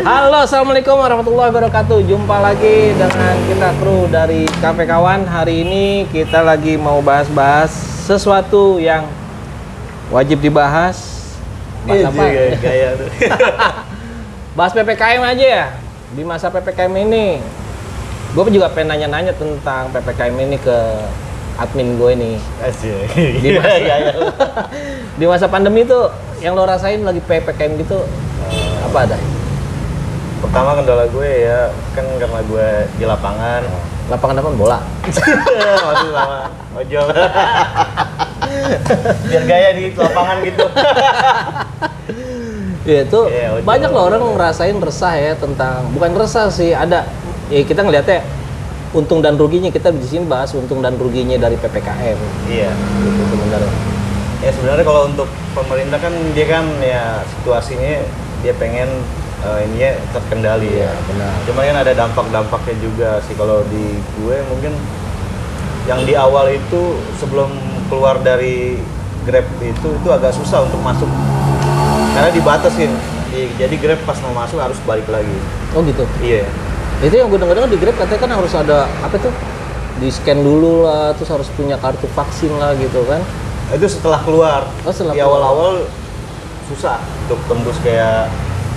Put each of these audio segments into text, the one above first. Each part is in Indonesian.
Halo, assalamualaikum warahmatullahi wabarakatuh. Jumpa lagi dengan kita kru dari Cafe Kawan. Hari ini kita lagi mau bahas-bahas sesuatu yang wajib dibahas. Bahas apa? Gaya tuh. Bahas PPKM aja ya. Di masa PPKM ini, gue juga pengen nanya-nanya tentang PPKM ini ke admin gue nih. Asik. Di masa pandemi tuh, yang lo rasain lagi PPKM gitu, apa ada? Pertama kendala gue ya, kan karena gue di lapangan. Lapangan apa? Bola? Masih sama ojol. Biar gaya di lapangan gitu. Ya itu ojol. banyak loh orang ngerasain resah ya tentang, bukan resah sih, ada. Ya kita ngeliatnya untung dan ruginya, kita di sini bahas untung dan ruginya dari PPKM. Iya. Gitu sebenarnya. Ya sebenarnya kalau untuk pemerintah kan dia kan ya situasinya dia pengen ininya terkendali ya. Benar. Cuman kan ada dampak-dampaknya juga sih kalau di gue mungkin yang di awal itu sebelum keluar dari Grab itu agak susah untuk masuk karena dibatasin. Jadi Grab pas mau masuk harus balik lagi. Oh gitu. Iya. Itu yang gue dengar di Grab katanya kan harus ada apa tuh? Di scan dulu lah, terus harus punya kartu vaksin lah gitu kan. Itu setelah keluar. Oh, setelah di keluar. awal-awal susah untuk tembus kayak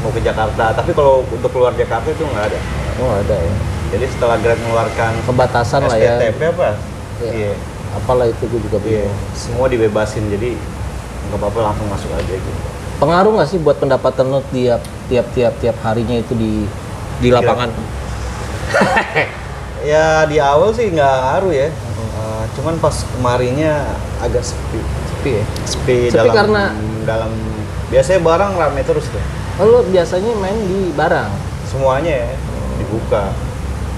mau ke Jakarta, tapi kalau untuk keluar Jakarta itu nggak ada. Oh ada ya. Jadi setelah Grab mengeluarkan Pembatasan lah ya. SPTP apa? Iya. Apalah itu gue juga Iya. bingung. Semua dibebasin, jadi nggak apa-apa langsung masuk aja gitu. Pengaruh nggak sih buat pendapatan lo tiap harinya itu di lapangan? Ya di awal sih nggak ngaruh ya. Cuman pas kemarinnya agak sepi. Sepi ya. Sepi dalam biasanya barang rame terus tuh. Lo biasanya main di barang. Semuanya ya dibuka.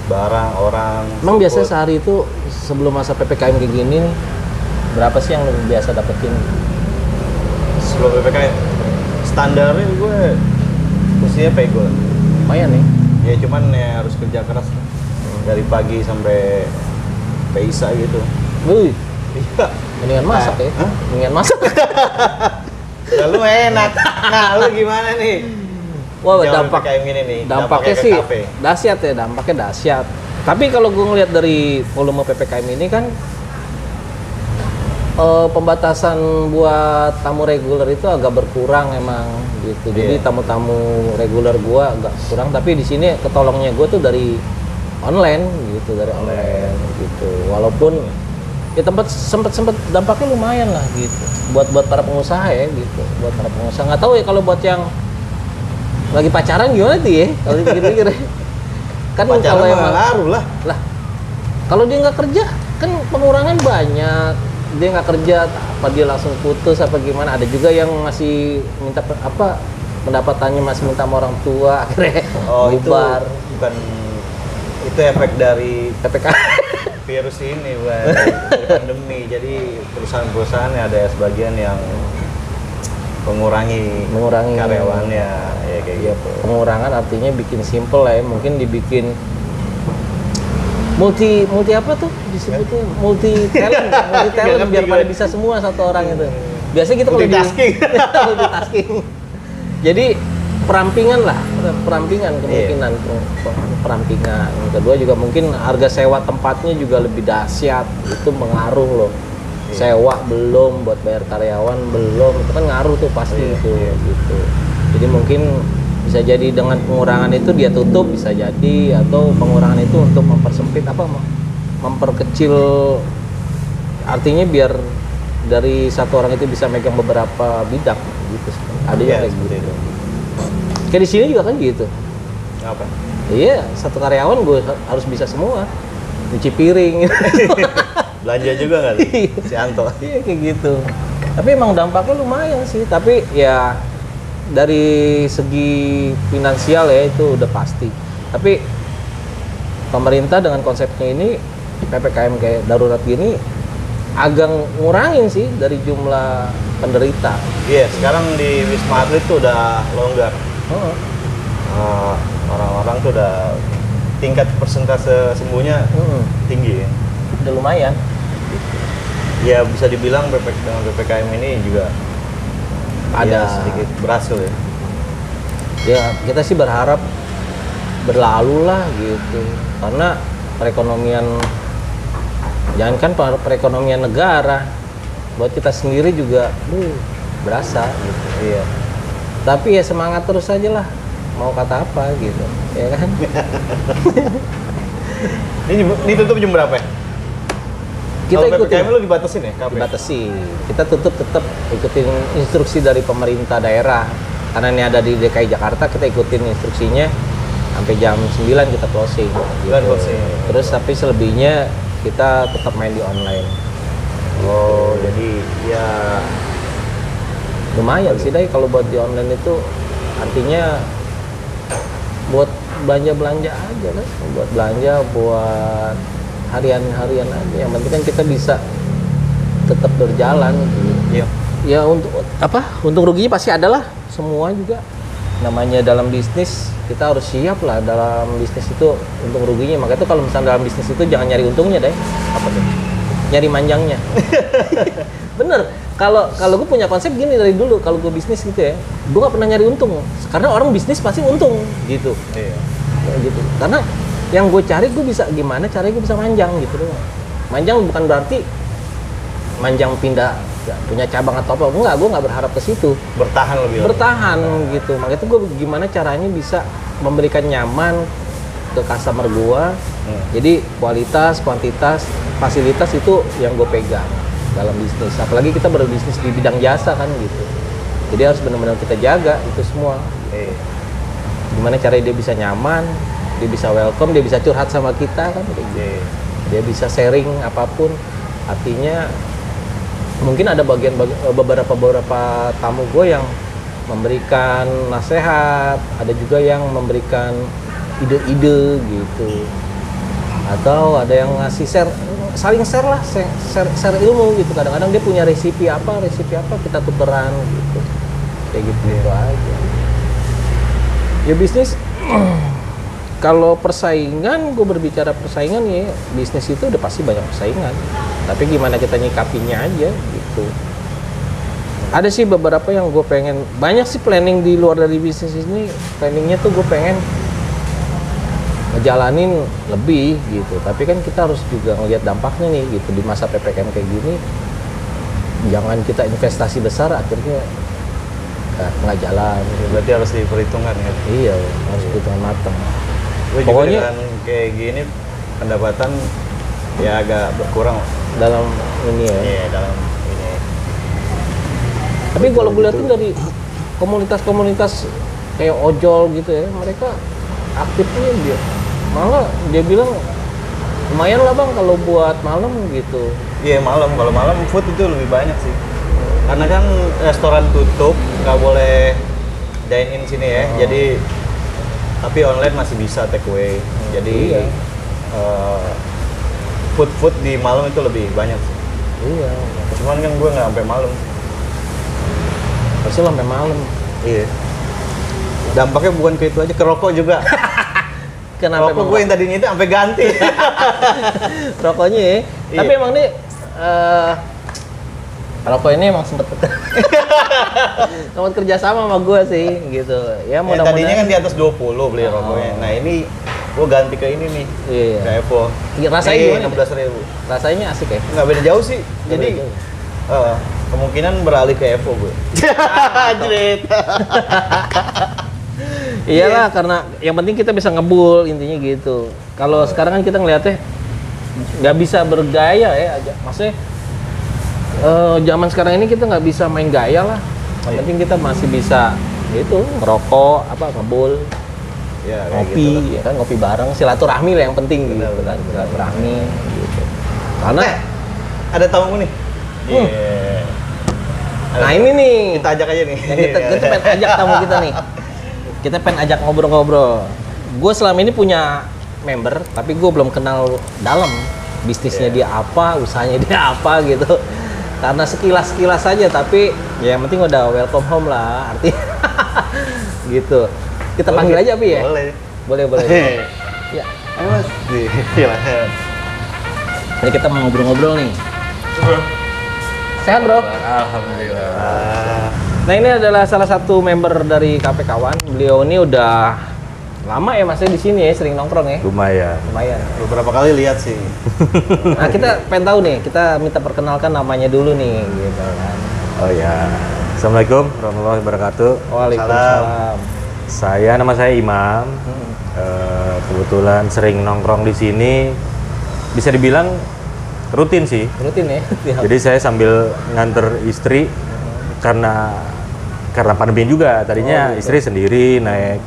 Barang, orang. Emang biasanya support. sehari itu sebelum masa PPKM kayak gini nih, berapa sih yang lo biasa dapetin? Sebelum PPKM standarnya gue kursinya pego. Lumayan nih. Ya cuman ya harus kerja keras dari pagi sampai isa gitu. Wih, Iya. mendingan masak ya. Hah? Mendingan masak. Ya lu enak. Nah, lu gimana nih? Wah, Zaman dampak PPKM ini nih. dampaknya ke sih kafe. dahsyat ya, dampaknya dahsyat. Tapi kalau gue ngeliat dari volume PPKM ini kan pembatasan buat tamu reguler itu agak berkurang emang gitu. Jadi Iya. tamu-tamu reguler gua agak kurang, tapi di sini ketolongnya gue tuh dari online gitu, dari online gitu. Walaupun ya sempet dampaknya lumayan lah gitu. Buat para pengusaha ya gitu. Buat para pengusaha, nggak tahu ya kalau buat yang lagi pacaran gimana tuh ya? Kalau dipikir-pikir kan Pacaran kalau mah emang ngaruh lah. kalau dia nggak kerja kan pengurangan banyak. Dia nggak kerja apa dia langsung putus apa gimana? Ada juga yang masih minta pendapatannya masih minta sama orang tua akhirnya bubar. Bukan itu efek dari PPKM. virus ini, dari pandemi. Jadi perusahaan-perusahaan ada sebagian yang mengurangi karyawannya ya kayak gitu. Pengurangan artinya bikin simple lah ya, mungkin dibikin multi apa tuh disebutnya multi talent biar pada bisa semua satu orang itu. Biasanya gitu kalau Multitasking. multitasking. Jadi perampingan kemungkinan perampingan. Yang kedua juga mungkin harga sewa tempatnya juga lebih dahsyat, itu mengaruh loh. Sewa belum, buat bayar karyawan belum, itu kan ngaruh tuh pasti itu gitu. Jadi mungkin bisa jadi dengan pengurangan itu dia tutup, bisa jadi, atau pengurangan itu untuk mempersempit memperkecil, artinya biar dari satu orang itu bisa megang beberapa bidang gitu. Ada yang kayak gitu. Kayak di sini juga kan gitu. Apa? Iya, satu karyawan gue harus bisa semua. Cuci piring. Belanja juga nggak? Si Anto. Iya kayak gitu. Tapi emang dampaknya lumayan sih. Tapi ya dari segi finansial ya itu udah pasti. Tapi pemerintah dengan konsepnya ini PPKM kayak darurat gini agak ngurangin sih dari jumlah penderita. Iya, sekarang di Wisma Atlet tuh udah longgar. Orang-orang tuh udah tingkat persentase sembuhnya tinggi ya. Udah lumayan. Ya bisa dibilang dengan PPKM ini juga ada sedikit berhasil ya. Ya kita sih berharap berlalu lah gitu, karena perekonomian, jangankan perekonomian negara, buat kita sendiri juga berasa gitu. Iya. Tapi ya semangat terus aja lah, mau kata apa gitu, ya kan? Ini tutup jam berapa ya? Kita Kalau ikutin, PPKM lu dibatasin ya? KP? dibatasi. Kita tetap ikutin instruksi dari pemerintah daerah. Karena ini ada di DKI Jakarta, kita ikutin instruksinya sampai jam 9 kita closing. Gitu. Closing. Terus tapi selebihnya kita tetap main di online. Oh, jadi ya Lumayan sih Dai kalau buat di online itu, artinya buat belanja aja kan, buat belanja, buat harian aja. Yang penting kan kita bisa tetap berjalan gitu. Iya. Ya untuk apa? Untung ruginya pasti ada lah, semua juga. Namanya dalam bisnis kita harus siap lah, dalam bisnis itu untung ruginya. Makanya tuh kalau misalnya dalam bisnis itu jangan nyari untungnya Dai. Apa tuh? Nyari manjangnya. Bener. Kalau gue punya konsep gini dari dulu, kalau gue bisnis gitu ya, gue gak pernah nyari untung. Karena orang bisnis pasti untung gitu. Iya. Ya, gitu. Karena yang gue cari, gue bisa gimana caranya gue bisa manjang gitu doang. Manjang bukan berarti manjang pindah ya, punya cabang atau apa. Enggak, gue nggak berharap ke situ. Bertahan lebih. Bertahan gitu. Makanya itu gue gimana caranya bisa memberikan nyaman ke customer gue. Jadi kualitas, kuantitas, fasilitas itu yang gue pegang dalam bisnis. Apalagi kita berbisnis di bidang jasa kan gitu. Jadi harus benar-benar kita jaga itu semua. Gimana caranya dia bisa nyaman, dia bisa welcome, dia bisa curhat sama kita kan kayak gitu. Dia bisa sharing apapun. Artinya mungkin ada beberapa tamu gue yang memberikan nasihat, ada juga yang memberikan ide-ide gitu. Atau ada yang ngasih saling share lah, share ilmu gitu. Kadang-kadang dia punya resipi apa kita tukeran gitu. Kayak gitu aja. Ya bisnis kalau persaingan, gue berbicara persaingan ya, bisnis itu udah pasti banyak persaingan. Tapi gimana kita nyikapinya aja gitu. Ada sih beberapa yang gue pengen, banyak sih planning di luar dari bisnis ini. Planningnya tuh gue pengen ngejalanin lebih gitu. Tapi kan kita harus juga ngelihat dampaknya nih gitu. Di masa PPKM kayak gini, jangan kita investasi besar akhirnya nggak jalan. Berarti harus diperhitungkan ya. Iya, harus diperhitungkan matang. Pokoknya dengan kayak gini pendapatan ya agak berkurang dalam ini ya. Iya, dalam ini. Tapi kalau gue liatin dari komunitas-komunitas kayak ojol gitu ya, mereka aktifnya dia. Malah dia bilang lumayan lah bang kalau buat malam gitu. Iya malam, kalau malam food itu lebih banyak sih. Karena kan restoran tutup, nggak boleh dine in sini ya. Jadi tapi online masih bisa take away. Jadi food di malam itu lebih banyak sih. Iya. Cuman kan gue nggak sampai malam. Pasti sampai malam. Iya. Dampaknya bukan ke itu aja, ke rokok juga. Kenapa rokok gue yang tadinya itu sampai ganti. Rokoknya ya. Iya. Tapi emang nih rokok ini emang sempet kerja sama sama gue sih gitu. Ya mudah-mudahan. Tadinya kan di atas 20 beli rokoknya. Nah ini gue ganti ke ini nih. Iya. Ke Evo. Rasanya gimana? 16.000. Rasanya asik ya? Nggak beda jauh sih. Jadi kemungkinan beralih ke Evo gue. Anjrit. Iyalah, karena yang penting kita bisa ngebul intinya gitu. Kalau sekarang kan kita ngeliatnya nggak bisa bergaya ya aja. Maksudnya zaman sekarang ini kita nggak bisa main gaya lah. Yang penting kita masih bisa gitu ngerokok, ngebul, Ya, ngopi, gitu ya kan ngopi bareng, silaturahmi lah yang penting Benar, gitu kan, benar. silaturahmi gitu. Karena ada tamu nih. Hmm. Iya. nah ini nih Kita ajak aja nih. yang kita pengen ajak tamu kita nih. Kita pengen ajak ngobrol-ngobrol. Gue selama ini punya member, tapi gue belum kenal dalam bisnisnya dia apa, usahanya dia apa gitu. Karena sekilas-sekilas saja, tapi ya yang penting udah welcome home lah, artinya gitu. Kita panggil aja Pi ya? Boleh. Boleh. Ya. Ayo Mas. Gila. Jadi kita mau ngobrol-ngobrol nih. Sehat bro? Alhamdulillah. Nah ini adalah salah satu member dari KP Kawan. Beliau ini udah lama ya masnya di sini ya, sering nongkrong ya. Lumayan. Lumayan. Beberapa kali lihat sih. Nah kita pengen tahu nih, kita minta perkenalkan namanya dulu nih, gitu kan. Oh ya. Assalamualaikum warahmatullahi wabarakatuh. Waalaikumsalam. Nama saya Imam. Kebetulan sering nongkrong di sini. Bisa dibilang rutin sih. Rutin ya. Jadi saya sambil nganter istri karena pandemi juga. Tadinya gitu. istri sendiri naik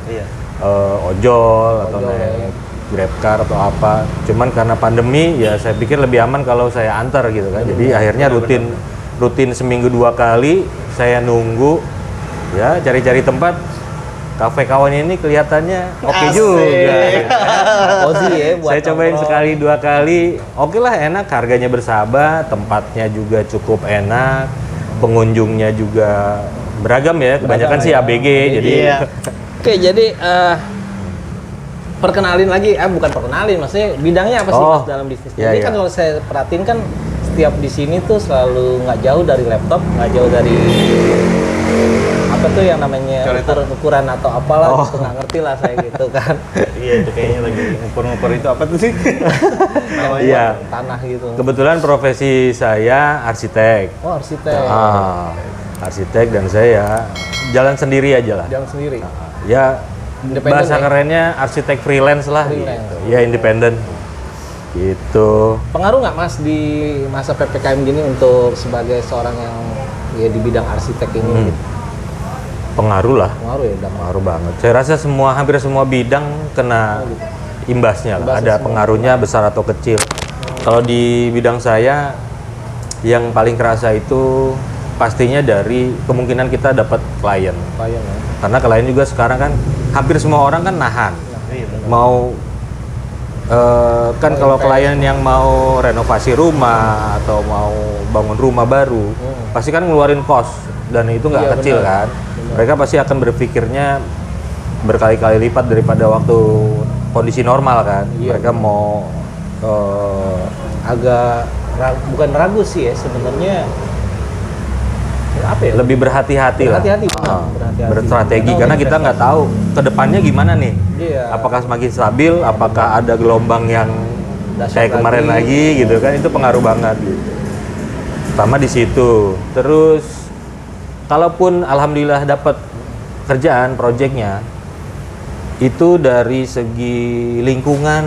ojol atau Ojol, naik GrabCar atau apa. Cuman karena pandemi ya saya pikir lebih aman kalau saya antar gitu kan. Jadi akhirnya rutin seminggu 2 kali saya nunggu ya cari-cari tempat. Kafe Kawan ini kelihatannya oke juga. Cozy ya buat Saya cobain nongkrong. sekali 2 kali, oke lah, enak, harganya bersahabat, tempatnya juga cukup enak, pengunjungnya juga beragam ya, kebanyakan Beragam sih ya. ABG, jadi Oke, jadi perkenalin lagi, bukan perkenalin, maksudnya bidangnya apa sih Oh, Mas dalam bisnis? iya, Jadi iya. kan kalau saya perhatiin kan setiap di sini tuh selalu nggak jauh dari laptop, nggak jauh dari apa tuh yang namanya ukuran atau apalah, gitu, nggak ngerti lah saya gitu kan. Iya, itu kayaknya lagi ngukur-ngukur itu apa tuh sih? Namanya Iya. tanah gitu. Kebetulan profesi saya arsitek. Oh arsitek, Arsitek dan saya jalan sendiri aja lah. jangan sendiri. Ya, Independen bahasa ya? kerennya arsitek freelance lah. Freelance. Gitu. Ya, independen. Gitu. Pengaruh nggak Mas di masa PPKM gini untuk sebagai seorang yang ya di bidang arsitek ini? Gitu? Pengaruh lah. Pengaruh ya, dampak. Pengaruh banget. Saya rasa hampir semua bidang kena imbasnya lah. Imbasnya Ada semua. pengaruhnya besar atau kecil. Kalau di bidang saya, yang paling kerasa itu pastinya dari kemungkinan kita dapat klien. Klien ya. Karena klien juga sekarang kan hampir semua orang kan nahan. Mau kan kalau klien yang mau renovasi rumah atau mau bangun rumah baru, pasti kan ngeluarin kos dan itu nggak Iya, kecil benar. kan. Mereka pasti akan berpikirnya berkali-kali lipat daripada waktu kondisi normal kan. Iya. Mereka mau Agak bukan ragu sih ya sebenarnya, apa ya? lebih berhati-hati lah. Berhati-hati, benar. Ah, Berhati-hati. berstrategi Karena karena udah kita nggak tahu ke depannya gimana nih. Iya. Apakah semakin stabil, apakah ada gelombang yang Dahsyat kayak kemarin lagi gitu kan, itu pengaruh banget gitu. Pertama di situ. Terus kalaupun alhamdulillah dapat kerjaan proyeknya, itu dari segi lingkungan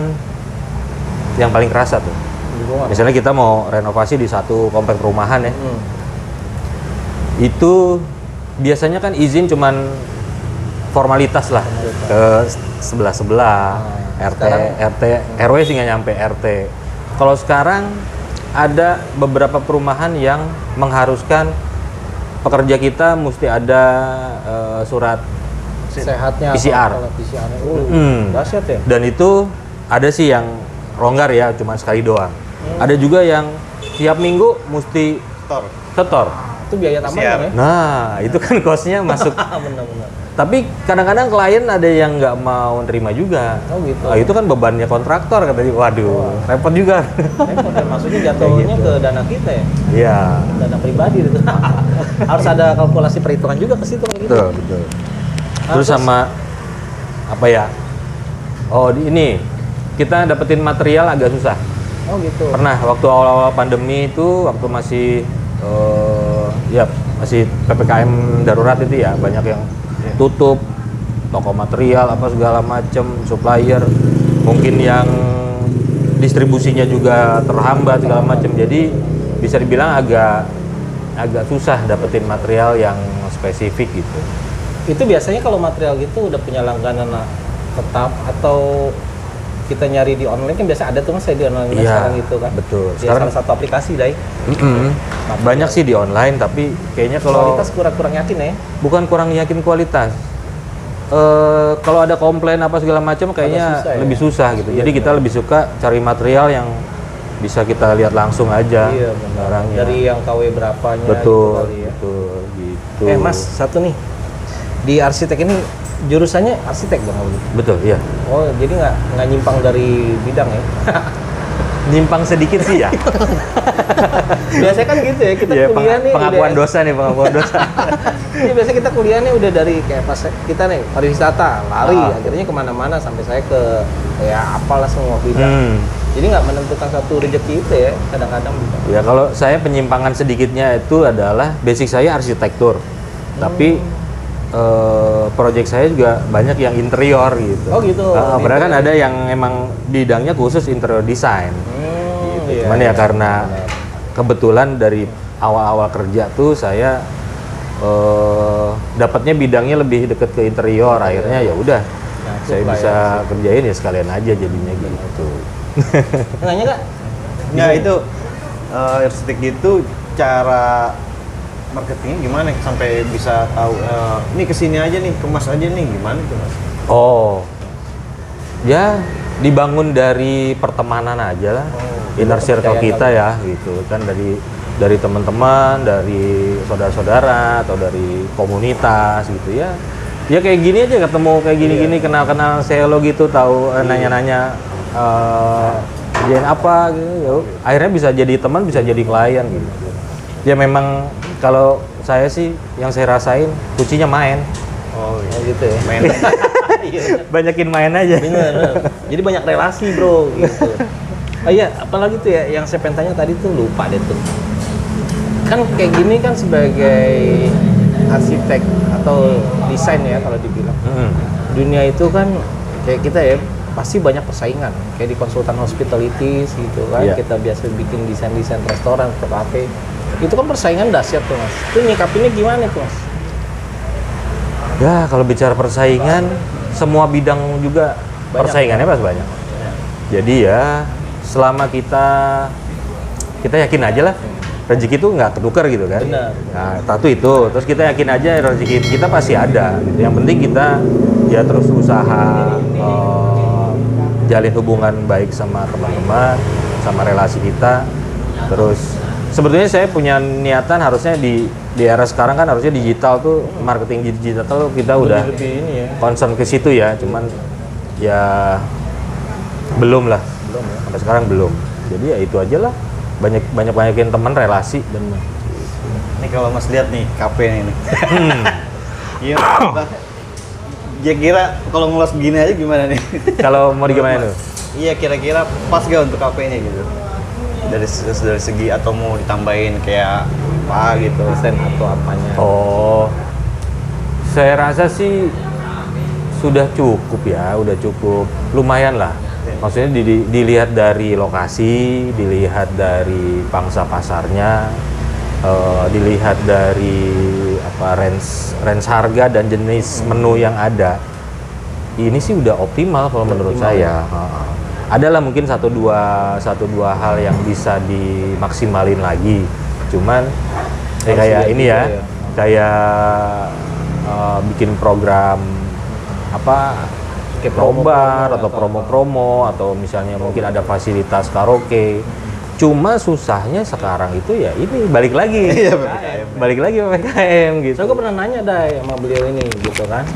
yang paling kerasa tuh. Lingkungan. Misalnya kita mau renovasi di satu komplek perumahan ya, Hmm. itu biasanya kan izin cuman formalitas lah ke sebelah-sebelah, RT, sekarang- RT, RW sih nggak nyampe RT. Kalau sekarang ada beberapa perumahan yang mengharuskan pekerja kita mesti ada surat Sehatnya PCR. Kalau PCR. Dahsyat ya. Dan itu ada sih yang longgar ya, cuma sekali doang. Ada juga yang tiap minggu mesti setor. Itu biaya tambahan ya. Nah, itu kan kosnya masuk. Benar-benar. Tapi kadang-kadang klien ada yang nggak mau nerima juga. Oh gitu. Nah, itu kan bebannya kontraktor katanya. Waduh, repot juga. Repot ya, maksudnya jatuhnya gitu. ke dana kita ya, Iya. dana pribadi itu. Harus ada kalkulasi perhitungan juga ke situ kan gitu. Betul, betul. Terus sama apa ya? Oh, ini kita dapetin material agak susah. Oh gitu. Pernah waktu awal-awal pandemi itu, waktu masih ya masih PPKM darurat itu ya, banyak yang tutup, toko material apa segala macam, supplier, mungkin yang distribusinya juga terhambat segala macam. Jadi bisa dibilang agak susah dapetin material yang spesifik gitu. Itu biasanya kalau material gitu udah punya langganan tetap atau kita nyari di online kan biasa ada tuh Mas ya di online Iya, sekarang gitu kan. betul. Di Sekarang- salah satu aplikasi dai. Banyak sih di online, tapi kayaknya kalau Kualitas kurang yakin ya. bukan kurang yakin kualitas. Kalau ada komplain apa segala macam kayaknya susah ya? lebih susah gitu. Iya, Jadi kita lebih suka cari material yang bisa kita lihat langsung aja Iya benar. barangnya. Dari yang KW berapanya betul, gitu kali ya. betul gitu. Mas, satu nih. Di arsitek ini jurusannya arsitek dong kalau gitu. Betul, iya. Oh, jadi nggak nyimpang dari bidang ya? nyimpang sedikit sih ya. Biasanya kan gitu ya, kita Iya, kuliah nih pengakuan udah, dosa nih, pengakuan dosa. Iya, biasanya kita kuliahnya udah dari kayak pas kita nih pariwisata, lari, akhirnya kemana-mana sampai saya ke ya apalah semua bidang. Jadi nggak menentukan satu rezeki itu ya, kadang-kadang bisa. Ya kalau saya penyimpangan sedikitnya itu adalah basic saya arsitektur, tapi project saya juga banyak yang interior gitu. Oh gitu. Padahal kan ada yang emang bidangnya khusus interior design. Gitu. Iya, Cuman ya iya, karena kebetulan dari awal-awal kerja tuh saya dapatnya bidangnya lebih deket ke interior, akhirnya ya udah saya bisa kerjain ya sekalian aja jadinya gitu. Nanya nggak? Ya itu arsitek itu cara marketingnya gimana sampai bisa tahu ini kesini aja nih, kemas aja nih, gimana tuh Mas? Oh, ya dibangun dari pertemanan aja lah, inner circle kita ya gitu kan, dari teman-teman, dari saudara-saudara atau dari komunitas gitu ya. Ya kayak gini aja ketemu kayak gini-gini, kenal-kenal selo gitu, tahu nanya-nanya kerjain apa gitu. Ya, akhirnya bisa jadi teman, bisa jadi klien gitu. Ya memang kalau saya sih yang saya rasain kuncinya main. Oh gitu ya. Main. Banyakin main aja. Bener. Jadi banyak relasi bro gitu. Oh iya, apalagi tuh ya yang saya pengen tanya tadi tuh lupa deh tuh. Kan kayak gini kan sebagai arsitek atau desain ya kalau dibilang. Dunia itu kan kayak kita ya pasti banyak persaingan. Kayak di konsultan hospitality gitu kan, kita biasa bikin desain-desain restoran atau kafe. Itu kan persaingan dahsyat tuh Mas. Itu nyikapinnya gimana tuh Mas? Ya kalau bicara persaingan, semua bidang juga Banyak, persaingannya pasti banyak. Jadi ya selama kita yakin aja lah rezeki itu nggak ketukar gitu kan. Benar. Nah, satu itu, terus kita yakin aja rezeki kita pasti ada. Gitu. Yang penting kita ya terus usaha jalin hubungan baik sama teman-teman, sama relasi kita. Terus sebetulnya saya punya niatan harusnya di era sekarang kan harusnya digital tuh, marketing digital tuh kita udah Lebih ini ya. concern ke situ ya, cuman ya belum lah. Belum ya. Sampai sekarang belum. Jadi ya itu aja lah. Banyakin teman, relasi. Benar. Ini kalau Mas lihat nih KP ini. Iya. Kira-kira kalau ngelos begini aja gimana nih? Kalau mau gimana tuh? Iya, kira-kira pas gak untuk KP-nya gitu? Dari segi atau mau ditambahin kayak apa gitu? Desain atau apanya. Oh, saya rasa sih sudah cukup ya, udah cukup, lumayan lah. Maksudnya dilihat dari lokasi, dilihat dari pangsa pasarnya, dilihat dari apa range harga dan jenis menu yang ada. Ini sih udah optimal kalau menurut saya. Adalah mungkin satu dua hal yang bisa dimaksimalin lagi. Cuman kayak ini ya, kayak bikin program apa kayak probar atau promo-promo atau misalnya mungkin ada fasilitas karaoke. Cuma susahnya sekarang itu ya ini balik lagi. Balik lagi PPKM gitu. So gue pernah nanya Dai sama beliau ini gitu kan.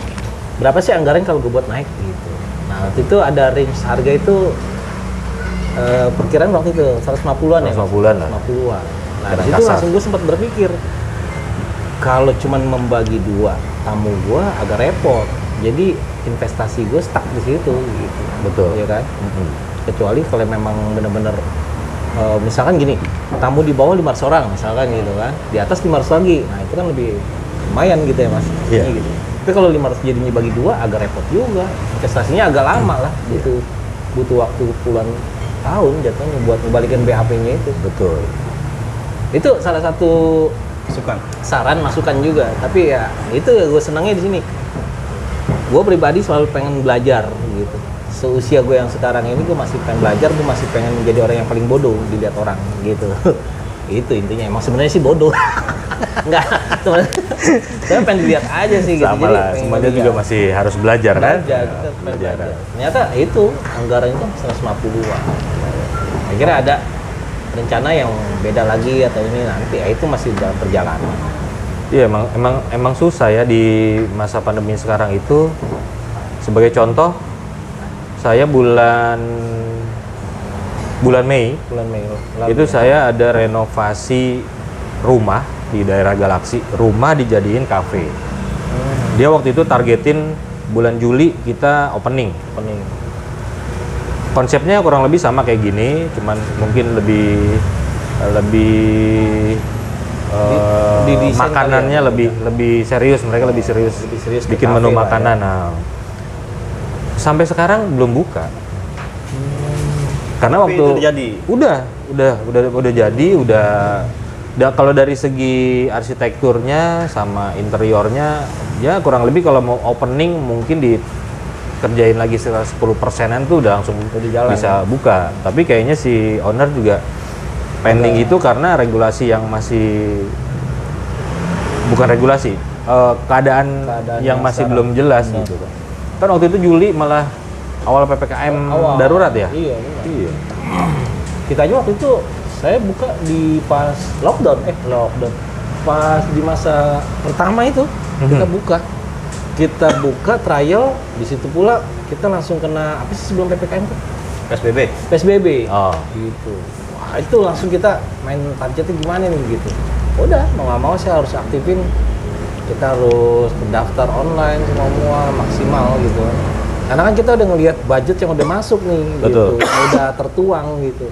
Berapa sih anggaran kalau gue buat naik gitu. Nah, waktu itu ada range harga itu perkiraan waktu itu 150-an ya. 150-an lah. 150-an. Nah, Kira di situ kasar. langsung gue sempat berpikir kalau cuman membagi dua tamu gue agak repot. Jadi investasi gue stuck di situ gitu. Betul. Ya kan? Kecuali kalau memang benar-benar misalkan gini, tamu di bawah 500 orang misalkan gitu kan. Di atas 500 lagi. Nah, itu kan lebih lumayan gitu ya, Mas. Iya. Gitu. Tapi kalau 500 jadinya bagi dua agak repot juga. Investasinya agak lama lah. Butuh waktu puluhan tahun jatuhnya buat membalikan BAP-nya itu. Betul. Itu salah satu saran masukan juga. Tapi ya itu gue senangnya di sini. Gue pribadi selalu pengen belajar gitu. Seusia gue yang sekarang ini gue masih pengen belajar, gue masih pengen menjadi orang yang paling bodoh dilihat orang gitu. Itu intinya. Emang sebenarnya sih bodoh. Enggak, saya pengen dilihat aja sih gitu. Sama lah, semuanya juga masih harus belajar kan? Belajar. Ternyata itu anggaran itu 150-an. Akhirnya ada rencana yang beda lagi atau ini nanti, ya itu masih dalam perjalanan. Iya, emang susah ya di masa pandemi sekarang itu. Sebagai contoh, saya bulan bulan Mei Bulan Mei lalu. itu saya ada renovasi rumah di daerah Galaksi, rumah dijadiin kafe. Dia waktu itu targetin bulan Juli kita opening. Konsepnya kurang lebih sama kayak gini, cuman mungkin lebih Didesain makanannya kali ya? lebih serius, mereka lebih serius ke bikin menu kafe lah makanan. ya. Nah, sampai sekarang belum buka. Karena Tapi waktu itu udah jadi? udah jadi, kalau dari segi arsitekturnya sama interiornya ya kurang lebih kalau mau opening mungkin dikerjain lagi sekitar 10%-an tuh udah langsung jalan, bisa buka. Tapi kayaknya si owner juga pending itu karena regulasi yang masih bukan regulasi, keadaan yang masih sekarang. belum jelas gitu kan. Kan waktu itu Juli malah awal PPKM darurat ya? Iya. Kita aja waktu itu saya buka di pas lockdown. Pas di masa pertama itu kita buka trial, di situ pula kita langsung kena apa sih sebelum PPKM tuh? PSBB. Oh. Gitu. Wah, itu langsung kita main targetnya gimana nih gitu. Udah, mau nggak mau saya harus aktifin. Kita harus terdaftar online semua maksimal gitu. Karena kan kita udah ngelihat budget yang udah masuk nih, Betul. gitu, yang udah tertuang gitu.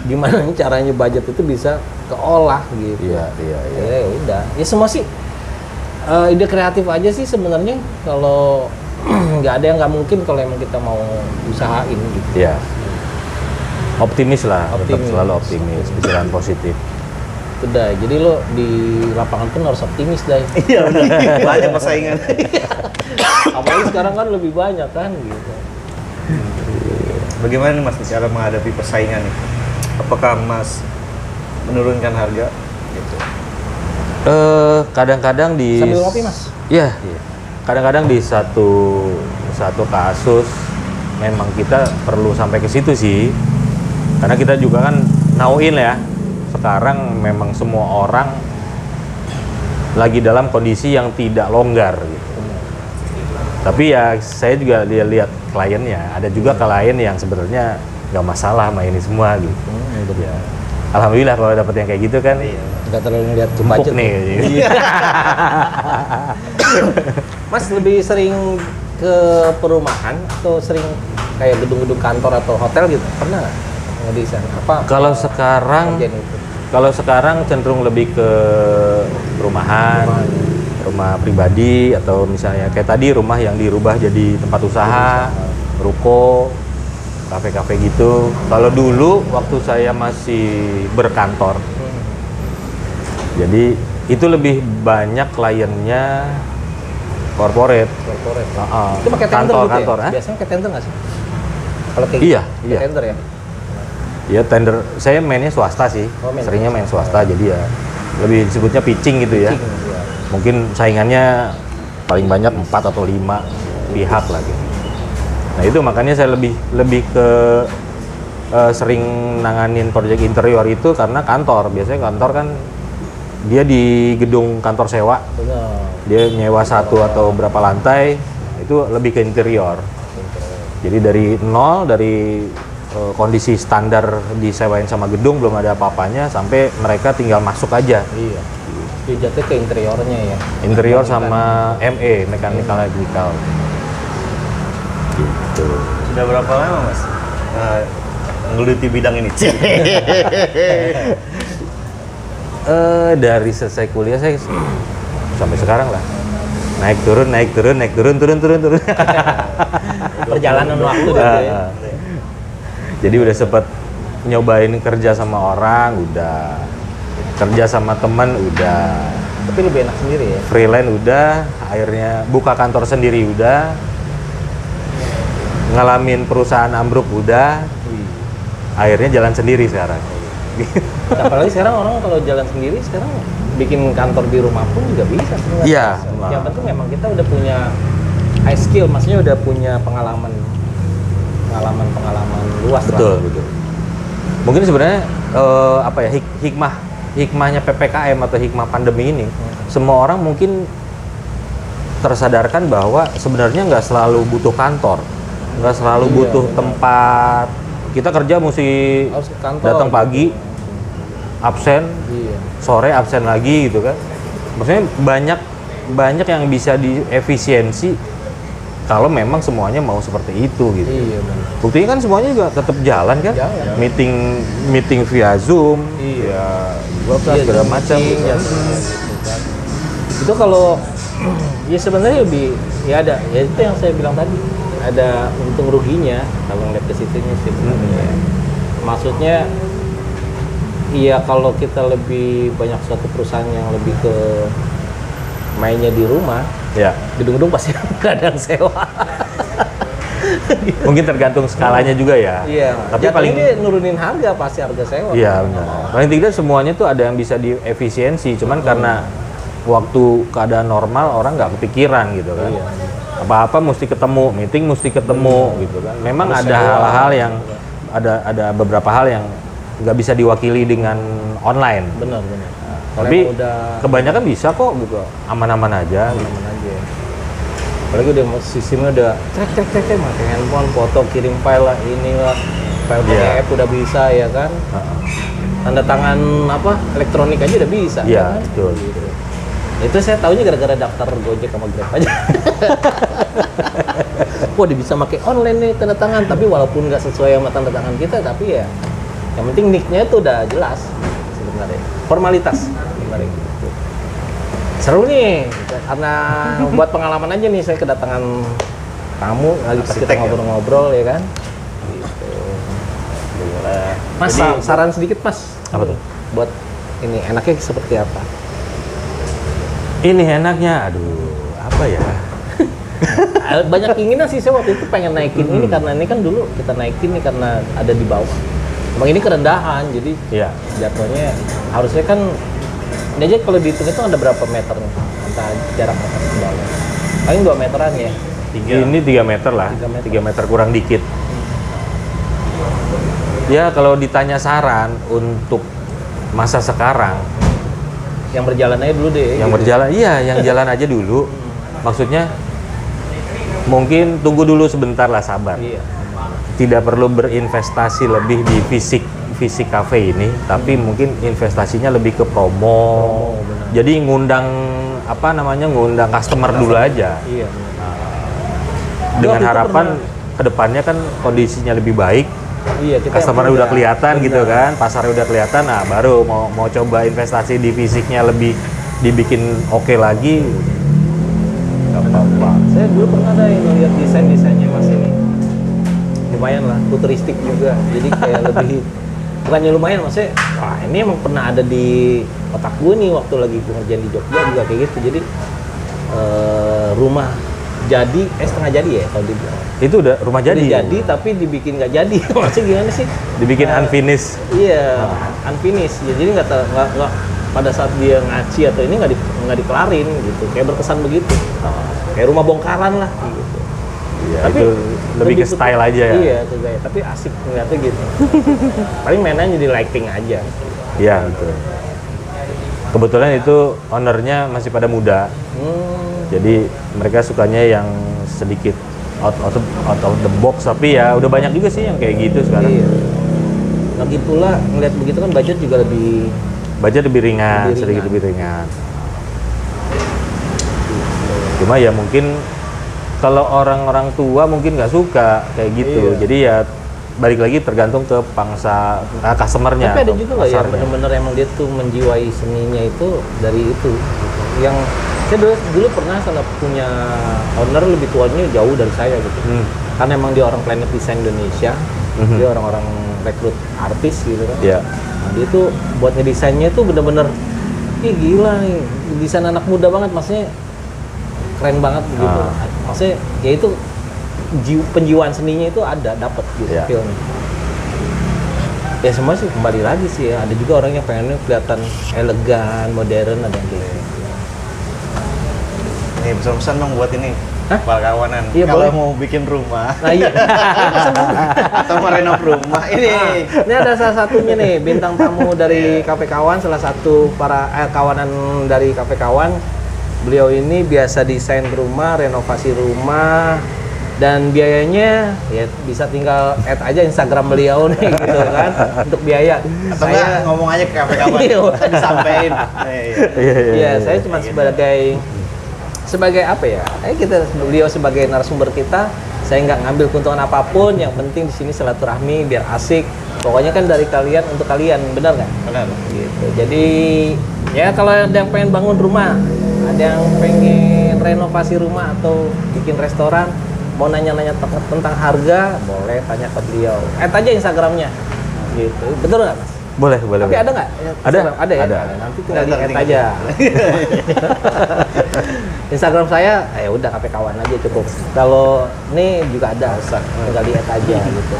Gimana nih caranya budget itu bisa keolah gitu. Iya. Ya udah, ya semua sih ide kreatif aja sih sebenarnya. Kalau nggak ada yang nggak mungkin kalau emang kita mau usahain gitu. Iya. Optimis lah, tetap Optimis. selalu optimis, pikiran positif. Udah, jadi lo di lapangan pun harus optimis, Dai. Iya benar. Banyak persaingan. Apalagi sekarang kan lebih banyak kan gitu. Bagaimana nih Mas cara menghadapi persaingan nih? Apakah Mas menurunkan harga gitu? Kadang-kadang di Sambil ngopi, Mas. Iya. Kadang-kadang di satu kasus memang kita perlu sampai ke situ sih. Karena kita juga kan nauin ya. Sekarang memang semua orang lagi dalam kondisi yang tidak longgar gitu. Tapi ya saya juga lihat kliennya, ada juga klien yang sebenarnya nggak masalah sama ini semua gitu. Ya. Alhamdulillah kalau dapet yang kayak gitu kan, Nggak terlalu ngeliat ke empuk budget nih. Mas lebih sering ke perumahan atau sering kayak gedung-gedung kantor atau hotel gitu? Pernah nggak ngedesain apa? Kalau sekarang cenderung lebih ke perumahan, rumah pribadi atau misalnya kayak tadi rumah yang dirubah jadi tempat usaha, ruko, kafe-kafe gitu. Kalau dulu waktu saya masih berkantor, jadi itu lebih banyak kliennya corporate. Itu pakai tender gitu kantor, ya? Biasanya pakai tender nggak sih? Kalau kayak Iya, gitu, iya. pakai tender ya? Ya tender, saya mainnya swasta sih, main seringnya main swasta, jadi ya lebih disebutnya pitching gitu ya. Pitching, iya. Mungkin saingannya paling banyak 4 atau 5 pihak lagi. Nah itu makanya saya lebih ke sering nanganin proyek interior itu karena kantor. Biasanya kantor kan dia di gedung kantor sewa, Benar. dia nyewa satu atau berapa lantai, itu lebih ke interior. Jadi dari nol, dari kondisi standar disewain sama gedung belum ada apa-apanya sampai mereka tinggal masuk aja. Iya. Dia jatuh ke interiornya ya. Interior sama ME, mechanical electrical. Gitu. Sudah berapa lama Mas menggeluti bidang ini? Dari selesai kuliah saya sampai sekarang lah. Naik turun. Perjalanan waktu gitu ya. Jadi udah sempet nyobain kerja sama orang, udah kerja sama teman, udah Tapi lebih enak sendiri ya. freelance, udah akhirnya buka kantor sendiri, udah ngalamin perusahaan ambruk, udah akhirnya jalan sendiri sekarang. Apalagi sekarang orang kalau jalan sendiri sekarang bikin kantor di rumah pun juga bisa sebenarnya. Iya. Yang penting memang kita udah punya high skill, maksudnya udah punya pengalaman luas Betul, lah. betul. Mungkin sebenarnya apa ya hikmahnya PPKM atau hikmah pandemi ini, semua orang mungkin tersadarkan bahwa sebenarnya nggak selalu butuh kantor, nggak selalu Iya, butuh benar. tempat kita kerja mesti Harus ke kantor. datang pagi, absen, Iya. sore absen lagi gitu kan. Maksudnya banyak yang bisa diefisiensi kalau memang semuanya mau seperti itu gitu. Iya benar. Buktinya kan semuanya juga tetap jalan kan? Jalan. Meeting via Zoom, Iya. ya segala Zoom macam. meeting, Gitu. ya, gitu kan. Itu kalau ya sebenarnya lebih ya ada ya itu yang saya bilang tadi, ada untung ruginya kalau ngeliat ke situnya sih sebenarnya. Maksudnya iya kalau kita lebih banyak suatu perusahaan yang lebih ke mainnya di rumah, Ya, gedung-gedung pasti kadang sewa. mungkin tergantung skalanya juga ya. Iya. Tapi Jatuhnya paling dia nurunin harga pasti harga sewa. iya benar. Paling tidak semuanya tuh ada yang bisa diefisiensi, cuman karena waktu keadaan normal orang nggak kepikiran gitu kan. Iya. Apa-apa mesti ketemu, meeting mesti ketemu gitu kan. Memang Harus ada sewa. hal-hal yang ada beberapa hal yang nggak bisa diwakili dengan online. Benar. Kalau Tapi emang udah kebanyakan bisa kok gitu, aman-aman aja. Gitu. aman aja. Apalagi udah sistemnya udah cek pakai handphone, foto kirim file lah, inilah file pakai Iya. app udah bisa ya kan. Tanda tangan apa elektronik aja udah bisa. Iya, ya kan? betul. Gitu. Itu saya taunya gara-gara daftar Gojek sama Grab aja. Wah, dia bisa pakai online nih tanda tangan, tapi walaupun nggak sesuai sama tanda tangan kita, tapi ya yang penting nick-nya itu udah jelas sebenarnya. Formalitas sebenarnya gitu. Seru nih, karena buat pengalaman aja nih saya kedatangan tamu lagi pas kita Arsitek ya? ngobrol-ngobrol ya kan. Gitu. Boleh. Mas, Jadi- saran sedikit Mas. Apa tuh? Buat ini enaknya seperti apa? Ini enaknya, aduh, apa ya? Banyak keinginan sih saya waktu itu pengen naikin ini karena ini kan dulu kita naikin nih karena ada di bawah. Emang ini kerendahan jadi Iya. jatuhnya harusnya kan ini aja kalau dihitung itu ada berapa meter nih antara jarak atas ke bawah. Paling 2 meteran ya. Ini 3 meter lah, 3 meter. 3 meter kurang dikit. Ya kalau ditanya saran untuk masa sekarang, Yang berjalan aja dulu deh. yang gitu. berjalan, iya, yang jalan aja dulu. Maksudnya mungkin tunggu dulu sebentar lah, sabar. Iya. Tidak perlu berinvestasi lebih di fisik kafe ini, tapi mungkin investasinya lebih ke promo. benar. Jadi ngundang ngundang customer dulu aja. Iya. Dengan Waktu itu harapan kedepannya kan kondisinya lebih baik. Iya, kita Customer yang udah kelihatan benar. gitu kan, pasarnya udah kelihatan, nah baru mau coba investasi di fisiknya lebih dibikin oke lagi, nggak apa-apa. Saya dulu pernah ada yang ngeliat desainnya Mas ini. Lumayan lah, futuristik juga. Jadi kayak lebih bukannya lumayan maksudnya, wah ini emang pernah ada di otak gue nih waktu lagi gue ngerjain di Jogja juga kayak gitu. Jadi rumah jadi setengah jadi ya kalau dibilang. Itu udah rumah jadi, Udah jadi tapi dibikin nggak jadi. Maksudnya gimana sih? dibikin unfinished. Iya, unfinished. Ya, jadi nggak pada saat dia ngaci atau ini nggak dikelarin gitu. Kayak berkesan begitu. Kayak rumah bongkaran lah gitu. Iya, Tapi itu lebih ke putih- style aja ya. Iya, ke gaya. Tapi asik ngeliatnya gitu. Paling mainnya jadi lighting aja. Iya, betul. Kebetulan itu ownernya masih pada muda, jadi mereka sukanya yang sedikit out of the box, tapi ya udah banyak juga sih yang kayak gitu sekarang. Iya. Lagi pula ngeliat begitu kan budget juga lebih Budget lebih ringan, Lebih sedikit ringan. lebih ringan. Cuma ya mungkin kalau orang-orang tua mungkin nggak suka kayak gitu. Iya. Jadi ya balik lagi tergantung ke pangsa customernya. Tapi ada atau juga loh yang pasarnya. bener-bener emang dia tuh menjiwai seninya itu dari itu. Yang saya dulu pernah sana punya owner lebih tuanya jauh dari saya gitu. Hmm. Karena emang dia orang Planet Design Indonesia, Mhm. dia orang-orang rekrut artis gitu kan. Iya. Nah, dia tuh buat ngedesainnya tuh bener-bener, ih gila nih, desain anak muda banget, maksudnya keren banget gitu. Ah. Maksudnya ya itu penjiwaan seninya itu ada, dapet gitu Iya. feelnya. Ya semua sih kembali lagi sih ya, ada juga orang yang pengennya kelihatan elegan, modern, ada yang kayak gitu. Nih pesan-pesan dong buat ini. Hah? Para kawanan. Iya, Kalau boleh. mau bikin rumah Nah iya, atau merenov rumah ini. ini ada salah satunya nih, bintang tamu dari Kafe Kawan, salah satu para kawanan dari Kafe Kawan. Beliau ini biasa desain rumah, renovasi rumah, Dan biayanya ya bisa tinggal add aja Instagram beliau nih gitu kan untuk biaya. Atau enggak ngomong aja ke kawan-kawan, bisa disampaikan. Iya, saya cuma sebagai apa ya? Beliau sebagai narasumber kita, saya nggak ngambil keuntungan apapun. Yang penting di sini silaturahmi biar asik. Pokoknya kan dari kalian untuk kalian, benar nggak? Benar. Gitu. Jadi ya kalau ada yang pengen bangun rumah, ada yang pengen renovasi rumah atau bikin restoran, mau nanya-nanya tentang harga, boleh tanya ke beliau. Add aja Instagramnya, gitu. Betul nggak, Mas? Boleh. Tapi ada nggak? Ada. Ada ya. Ada. Nanti tinggal di add aja. Instagram saya, udah KP Kawan aja cukup. Kalau ini juga ada, tinggal di add aja gitu.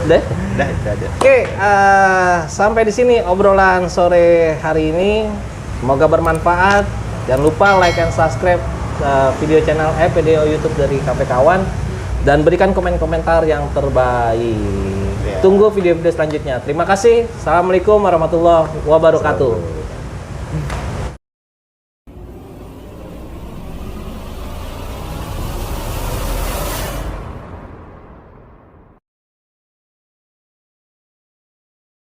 Udah? Udah ada. Oke, sampai di sini obrolan sore hari ini. Semoga bermanfaat. Jangan lupa like and subscribe video YouTube dari KP Kawan dan berikan komen-komentar yang terbaik. Tunggu video-video selanjutnya. Terima kasih. Assalamualaikum warahmatullahi wabarakatuh.